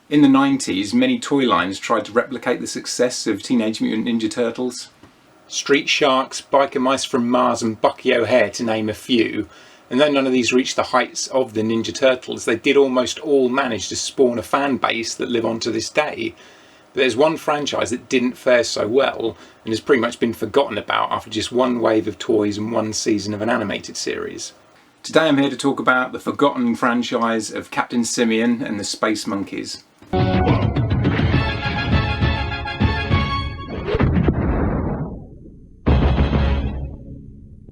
In the 90s, many toy lines tried to replicate the success of Teenage Mutant Ninja Turtles. Street Sharks, Biker Mice from Mars and Bucky O'Hare, to name a few. And though none of these reached the heights of the Ninja Turtles, they did almost all manage to spawn a fan base that live on to this day. But there's one franchise that didn't fare so well and has pretty much been forgotten about after just one wave of toys and one season of an animated series. Today I'm here to talk about the forgotten franchise of Captain Simian and the Space Monkeys.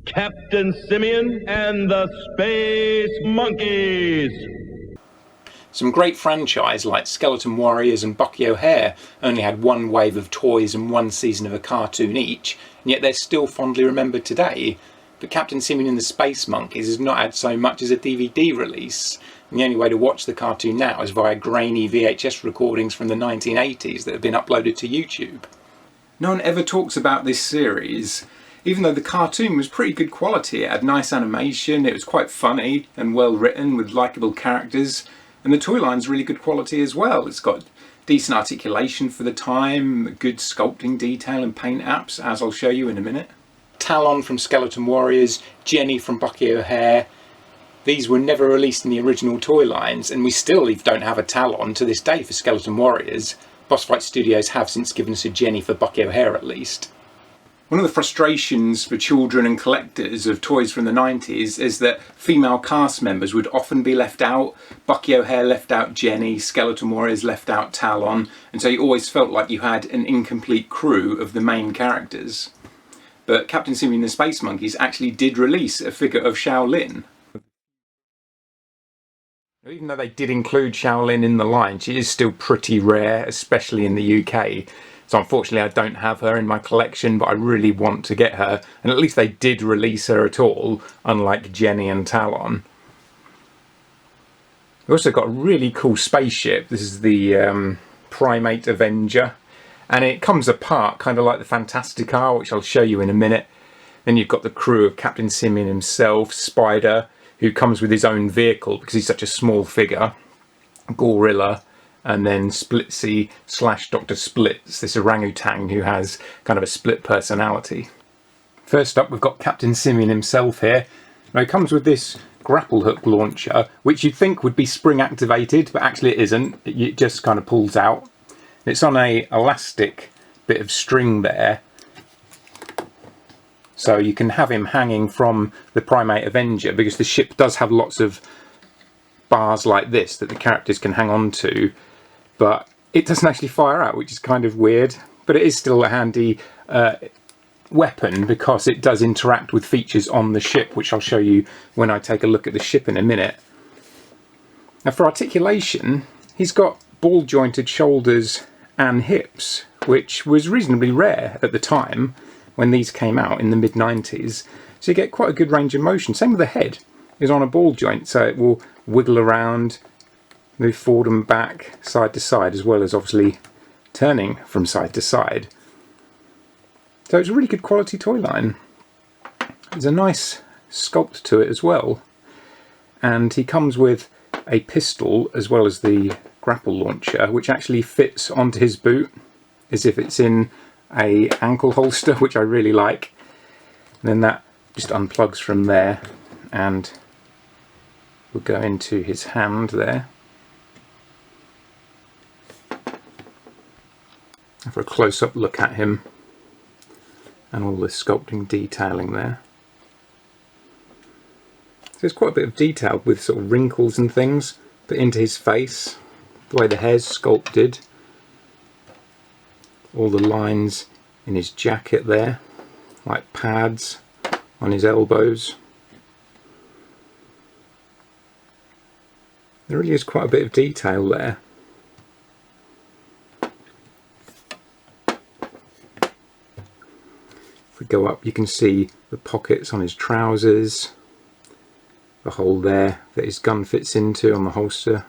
Captain Simian and the Space Monkeys. Some great franchise like Skeleton Warriors and Bucky O'Hare only had one wave of toys and one season of a cartoon each, and yet they're still fondly remembered today. But Captain Simian and the Space Monkeys has not had so much as a DVD release, and the only way to watch the cartoon now is via grainy VHS recordings from the 1980s that have been uploaded to YouTube. No one ever talks about this series, even though the cartoon was pretty good quality. It had nice animation, it was quite funny and well written with likeable characters, and the toy line's really good quality as well. It's got decent articulation for the time, good sculpting detail and paint apps, as I'll show you in a minute. Talon from Skeleton Warriors, Jenny from Bucky O'Hare. These were never released in the original toy lines, and we still don't have a Talon to this day for Skeleton Warriors. Boss Fight Studios have since given us a Jenny for Bucky O'Hare at least. One of the frustrations for children and collectors of toys from the 90s is that female cast members would often be left out. Bucky O'Hare left out Jenny, Skeleton Warriors left out Talon, and so you always felt like you had an incomplete crew of the main characters. But Captain Simian and the Space Monkeys actually did release a figure of Shaolin. Even though they did include Shaolin in the line, she is still pretty rare, especially in the UK. So unfortunately I don't have her in my collection, but I really want to get her. And at least they did release her at all, unlike Jenny and Talon. We also got a really cool spaceship. This is the Primate Avenger. And it comes apart kind of like the Fantastic Car, which I'll show you in a minute. Then you've got the crew of Captain Simian himself, Spider, who comes with his own vehicle because he's such a small figure, Gorilla, and then Splitsie / Dr. Splits, this orangutan who has kind of a split personality. First up, we've got Captain Simian himself here. Now he comes with this grapple hook launcher, which you'd think would be spring activated, but actually it isn't. It just kind of pulls out. It's on a elastic bit of string there, so you can have him hanging from the Primate Avenger, because the ship does have lots of bars like this that the characters can hang on to, but it doesn't actually fire out, which is kind of weird. But it is still a handy weapon because it does interact with features on the ship, which I'll show you when I take a look at the ship in a minute. Now for articulation, he's got ball jointed shoulders and hips, which was reasonably rare at the time when these came out in the mid-90s. So you get quite a good range of motion. Same with the head. Is on a ball joint, so it will wiggle around, move forward and back, side to side, as well as obviously turning from side to side. So it's a really good quality toy line. There's a nice sculpt to it as well. And he comes with a pistol as well as the grapple launcher, which actually fits onto his boot as if it's in a ankle holster, which I really like. And then that just unplugs from there and will go into his hand there. For a close-up look at him and all the sculpting detailing there. So there's quite a bit of detail with sort of wrinkles and things put into his face, the way the hair's sculpted, all the lines in his jacket there, like pads on his elbows. There really is quite a bit of detail there. If we go up, you can see the pockets on his trousers, the hole there that his gun fits into on the holster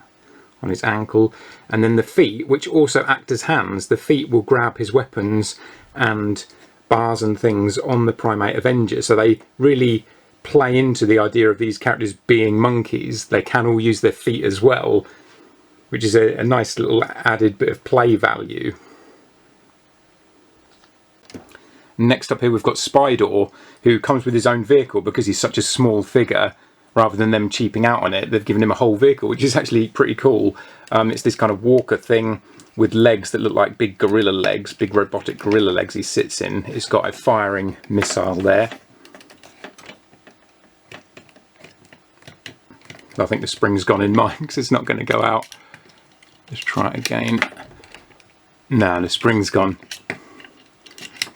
on his ankle, and then the feet, which also act as hands. The feet will grab his weapons and bars and things on the Primate Avenger, so they really play into the idea of these characters being monkeys. They can all use their feet as well, which is a nice little added bit of play value. Next up here we've got Spider, who comes with his own vehicle because he's such a small figure. Rather than them cheaping out on it, they've given him a whole vehicle, which is actually pretty cool. It's this kind of walker thing with legs that look like big gorilla legs, big robotic gorilla legs he sits in. It's got a firing missile there. I think the spring's gone in mine because it's not going to go out. Let's try it again. No, the spring's gone.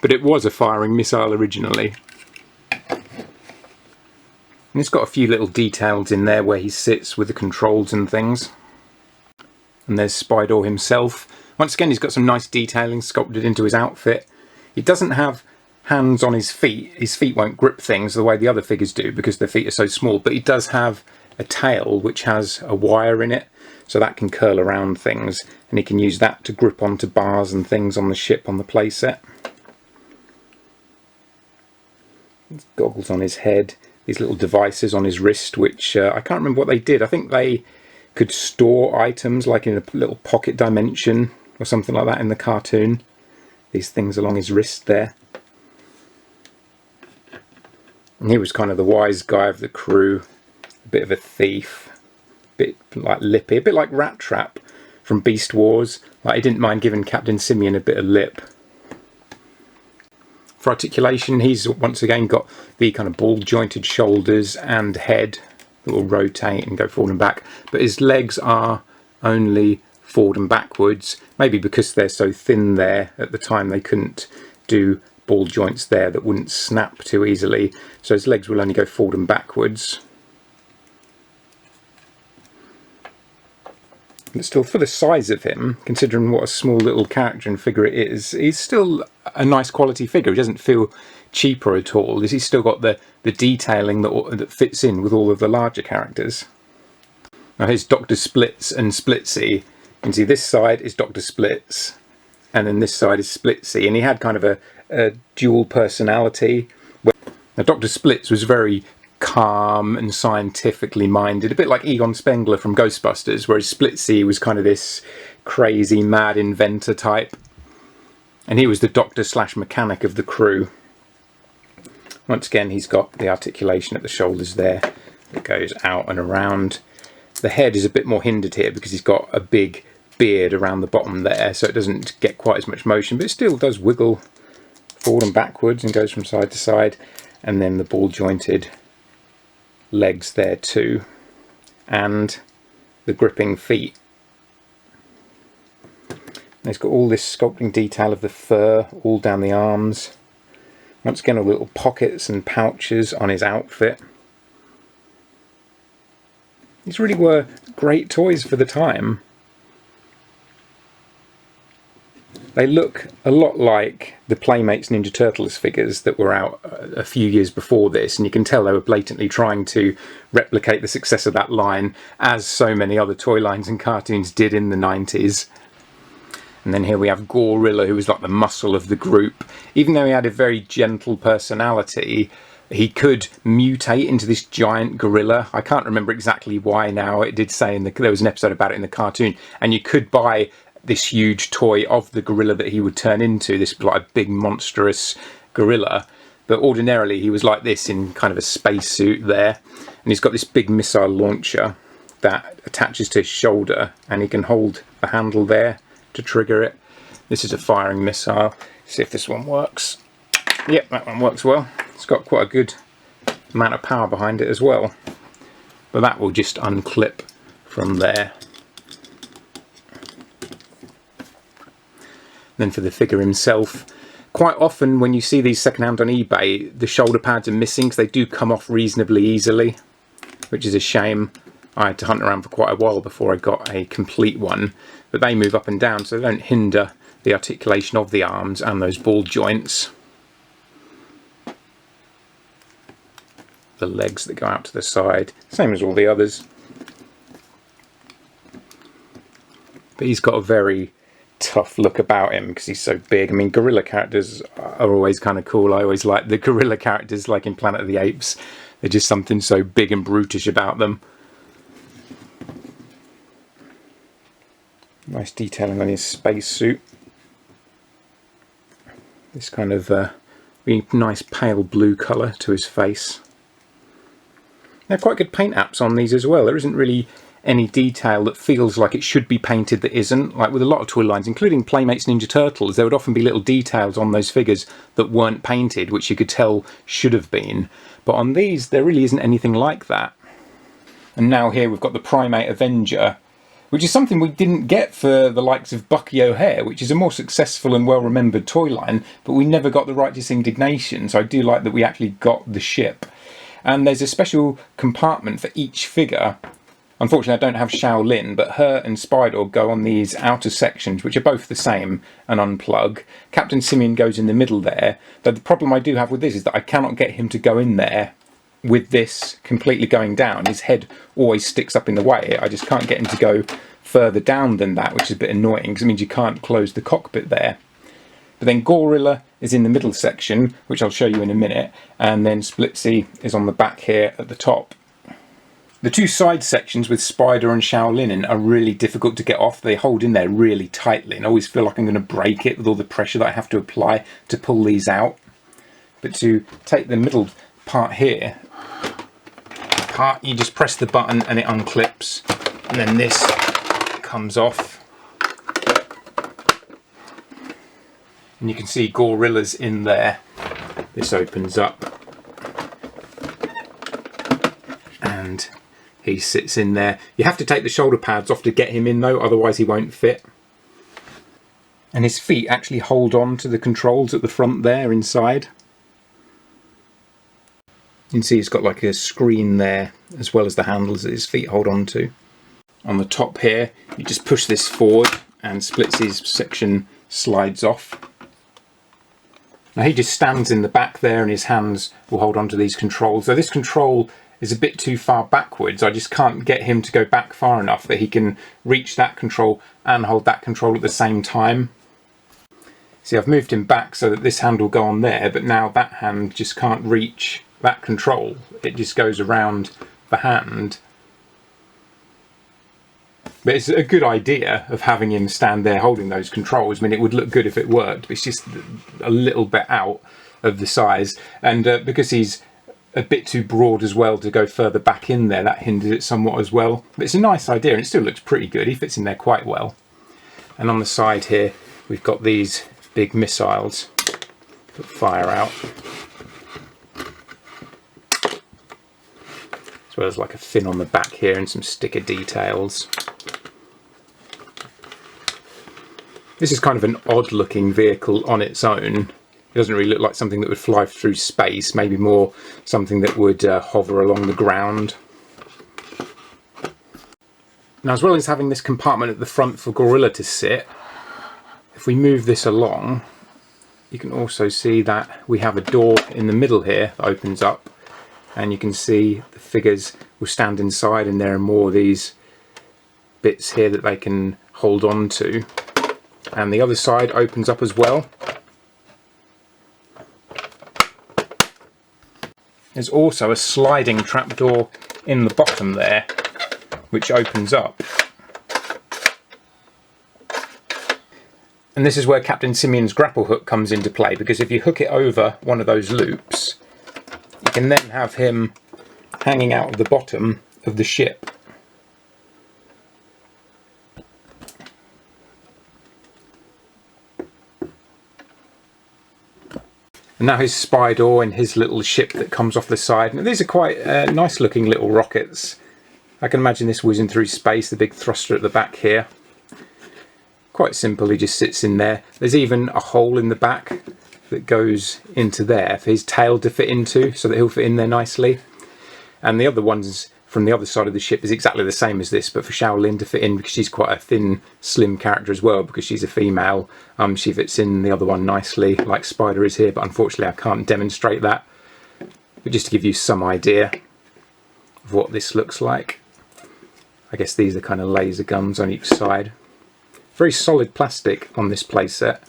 But it was a firing missile originally. And it's got a few little details in there where he sits with the controls and things. And there's Spider himself. Once again, he's got some nice detailing sculpted into his outfit. He doesn't have hands on his feet. His feet won't grip things the way the other figures do because their feet are so small. But he does have a tail which has a wire in it, so that can curl around things. And he can use that to grip onto bars and things on the ship on the playset. Goggles on his head. These little devices on his wrist, which I can't remember what they did. I think they could store items like in a little pocket dimension or something like that in the cartoon. These things along his wrist there. And he was kind of the wise guy of the crew, a bit of a thief, a bit like lippy, a bit like Rat Trap from Beast Wars. Like he didn't mind giving Captain Simian a bit of lip. For articulation, he's once again got the kind of ball-jointed shoulders and head that will rotate and go forward and back. But his legs are only forward and backwards, maybe because they're so thin there at the time they couldn't do ball joints there that wouldn't snap too easily. So his legs will only go forward and backwards. But still, for the size of him, considering what a small little character and figure it is, he's still a nice quality figure. He doesn't feel cheaper at all. He's still got the detailing that fits in with all of the larger characters. Now here's Dr. Splits and Splitsie. You can see this side is Dr. Splits, and then this side is Splitsie. And he had kind of a dual personality. Now Dr. Splits was very calm and scientifically minded, a bit like Egon Spengler from Ghostbusters, whereas Splitsie was kind of this crazy mad inventor type, and he was the doctor slash mechanic of the crew. Once again, he's got the articulation at the shoulders there that goes out and around. The head is a bit more hindered here because he's got a big beard around the bottom there, so it doesn't get quite as much motion, but it still does wiggle forward and backwards and goes from side to side. And then the ball jointed legs there too, and the gripping feet. And it's got all this sculpting detail of the fur all down the arms. Once again, all little pockets and pouches on his outfit. These really were great toys for the time. They look a lot like the Playmates Ninja Turtles figures that were out a few years before this, and you can tell they were blatantly trying to replicate the success of that line, as so many other toy lines and cartoons did in the 90s. And then here we have Gorilla, who was like the muscle of the group. Even though he had a very gentle personality, he could mutate into this giant gorilla. I can't remember exactly why now. It did say there was an episode about it in the cartoon, and you could buy this huge toy of the gorilla that he would turn into, this like big monstrous gorilla. But ordinarily he was like this in kind of a spacesuit there, and he's got this big missile launcher that attaches to his shoulder, and he can hold the handle there to trigger it. This is a firing missile. See if this one works. Yep, that one works well. It's got quite a good amount of power behind it as well, but that will just unclip from there. Then for the figure himself, quite often when you see these secondhand on eBay, the shoulder pads are missing because they do come off reasonably easily, which is a shame. I had to hunt around for quite a while before I got a complete one, but they move up and down so they don't hinder the articulation of the arms and those ball joints. The legs that go out to the side, same as all the others. But he's got a very tough look about him because he's so big. I mean, gorilla characters are always kind of cool. I always like the gorilla characters, like in Planet of the Apes. They're just something so big and brutish about them. Nice detailing on his spacesuit. This kind of really nice pale blue colour to his face. They're quite good paint apps on these as well. There isn't really any detail that feels like it should be painted that isn't. Like with a lot of toy lines, including Playmates Ninja Turtles, there would often be little details on those figures that weren't painted, which you could tell should have been. But on these, there really isn't anything like that. And now here we've got the Primate Avenger, which is something we didn't get for the likes of Bucky O'Hare, which is a more successful and well-remembered toy line, but we never got the Righteous Indignation, so I do like that we actually got the ship. And there's a special compartment for each figure. Unfortunately, I don't have Shaolin, but her and Spider go on these outer sections, which are both the same, and unplug. Captain Simian goes in the middle there, but the problem I do have with this is that I cannot get him to go in there with this completely going down. His head always sticks up in the way. I just can't get him to go further down than that, which is a bit annoying, because it means you can't close the cockpit there. But then Gorilla is in the middle section, which I'll show you in a minute, and then Splitsie is on the back here at the top. The two side sections with Spider and Shaolin in are really difficult to get off. They hold in there really tightly, and I always feel like I'm going to break it with all the pressure that I have to apply to pull these out. But to take the middle part here, you just press the button and it unclips, and then this comes off. And you can see Gorilla's in there. This opens up. And he sits in there. You have to take the shoulder pads off to get him in though, otherwise he won't fit. And his feet actually hold on to the controls at the front there inside. You can see he's got like a screen there, as well as the handles that his feet hold on to. On the top here, you just push this forward and Splitsie's section slides off. Now he just stands in the back there and his hands will hold on to these controls. So this control is a bit too far backwards. I just can't get him to go back far enough that he can reach that control and hold that control at the same time. See, I've moved him back so that this hand will go on there, but now that hand just can't reach that control. It just goes around the hand. But it's a good idea of having him stand there holding those controls. I mean, it would look good if it worked, but it's just a little bit out of the size. And because he's a bit too broad as well to go further back in there, that hinders it somewhat as well. But it's a nice idea and it still looks pretty good. He fits in there quite well. And on the side here, we've got these big missiles that fire out. As well as like a fin on the back here and some sticker details. This is kind of an odd looking vehicle on its own. It doesn't really look like something that would fly through space, maybe more something that would hover along the ground. Now, as well as having this compartment at the front for Gorilla to sit, if we move this along, you can also see that we have a door in the middle here that opens up, and you can see the figures will stand inside, and there are more of these bits here that they can hold on to. And the other side opens up as well. There's also a sliding trapdoor in the bottom there, which opens up. And this is where Captain Simian's grapple hook comes into play, because if you hook it over one of those loops, you can then have him hanging out of the bottom of the ship. And now his spy door and his little ship that comes off the side. Now these are quite nice looking little rockets. I can imagine this whizzing through space, the big thruster at the back here. Quite simple, he just sits in there. There's even a hole in the back that goes into there for his tail to fit into, so that he'll fit in there nicely. And the other ones from the other side of the ship is exactly the same as this, but for Shaolin to fit in, because she's quite a thin, slim character as well, because she's a female, she fits in the other one nicely, like Spider is here, but unfortunately I can't demonstrate that. But just to give you some idea of what this looks like. I guess these are kind of laser guns on each side. Very solid plastic on this playset.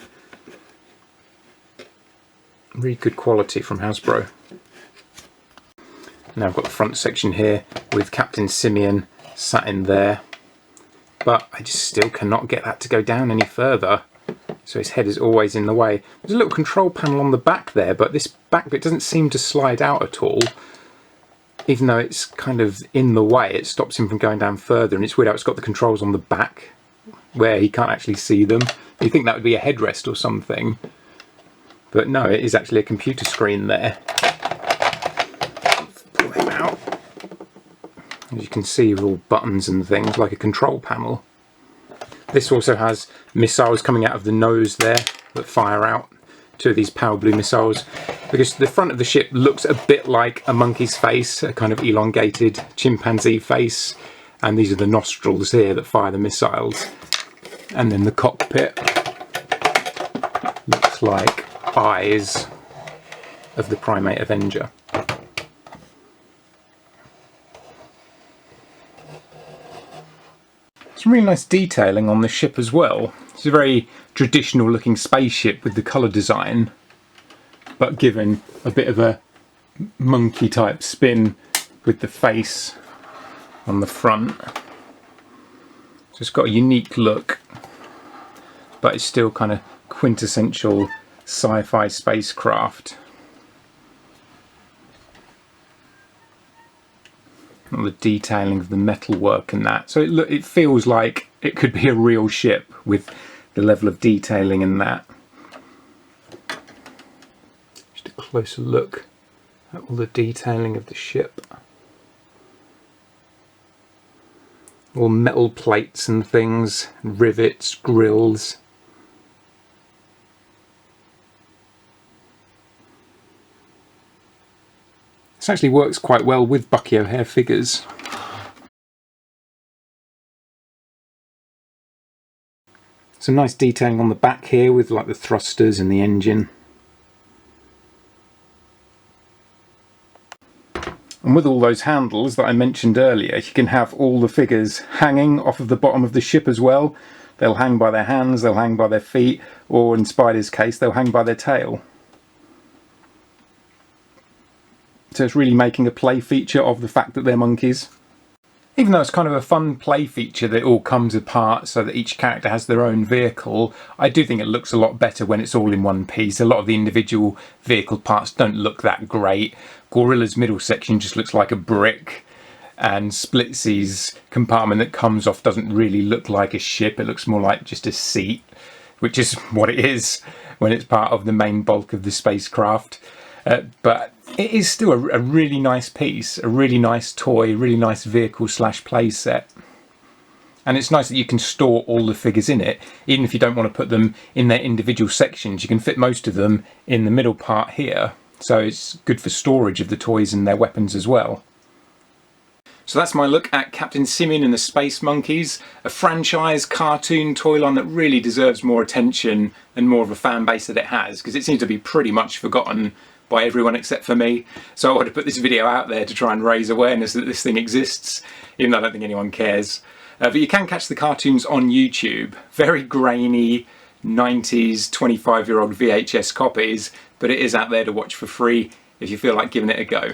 Really good quality from Hasbro. Now I've got the front section here with Captain Simian sat in there. but I just still cannot get that to go down any further. So his head is always in the way. There's a little control panel on the back there, but this back bit doesn't seem to slide out at all. Even though it's kind of in the way, it stops him from going down further, and it's weird how it's got the controls on the back where he can't actually see them. You'd think that would be a headrest or something, but no, it is actually a computer screen there. Pull him out. As you can see, with all buttons and things, like a control panel. This also has missiles coming out of the nose there that fire out. 2 of these power blue missiles, because the front of the ship looks a bit like a monkey's face, a kind of elongated chimpanzee face, and these are the nostrils here that fire the missiles. And then the cockpit looks like eyes of the Primate Avenger. Some really nice detailing on the ship as well. It's a very traditional looking spaceship with the colour design, but given a bit of a monkey type spin with the face on the front. So it's got a unique look, but it's still kind of quintessential sci-fi spacecraft. All the detailing of the metalwork and that. So it feels like it could be a real ship with the level of detailing and that. Just a closer look at all the detailing of the ship. All metal plates and things, rivets, grills. This actually works quite well with Bucky O'Hare figures. Some nice detailing on the back here with like the thrusters and the engine. And with all those handles that I mentioned earlier, you can have all the figures hanging off of the bottom of the ship as well. They'll hang by their hands, they'll hang by their feet, or in Spider's case, they'll hang by their tail. So it's really making a play feature of the fact that they're monkeys. Even though it's kind of a fun play feature that it all comes apart so that each character has their own vehicle, I do think it looks a lot better when it's all in one piece. A lot of the individual vehicle parts don't look that great. Gorilla's middle section just looks like a brick, and Splitsie's compartment that comes off doesn't really look like a ship. It looks more like just a seat, which is what it is when it's part of the main bulk of the spacecraft. But it is still a really nice piece, a really nice toy, really nice vehicle / play set. And it's nice that you can store all the figures in it, even if you don't want to put them in their individual sections. You can fit most of them in the middle part here, so it's good for storage of the toys and their weapons as well. So that's my look at Captain Simian and the Space Monkeys, a franchise cartoon toy line that really deserves more attention and more of a fan base that it has, because it seems to be pretty much forgotten by everyone except for me. So I wanted to put this video out there to try and raise awareness that this thing exists, even though I don't think anyone cares. But you can catch the cartoons on YouTube. Very grainy 90s 25-year-old VHS copies, but it is out there to watch for free if you feel like giving it a go.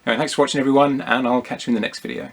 Anyway, thanks for watching everyone, and I'll catch you in the next video.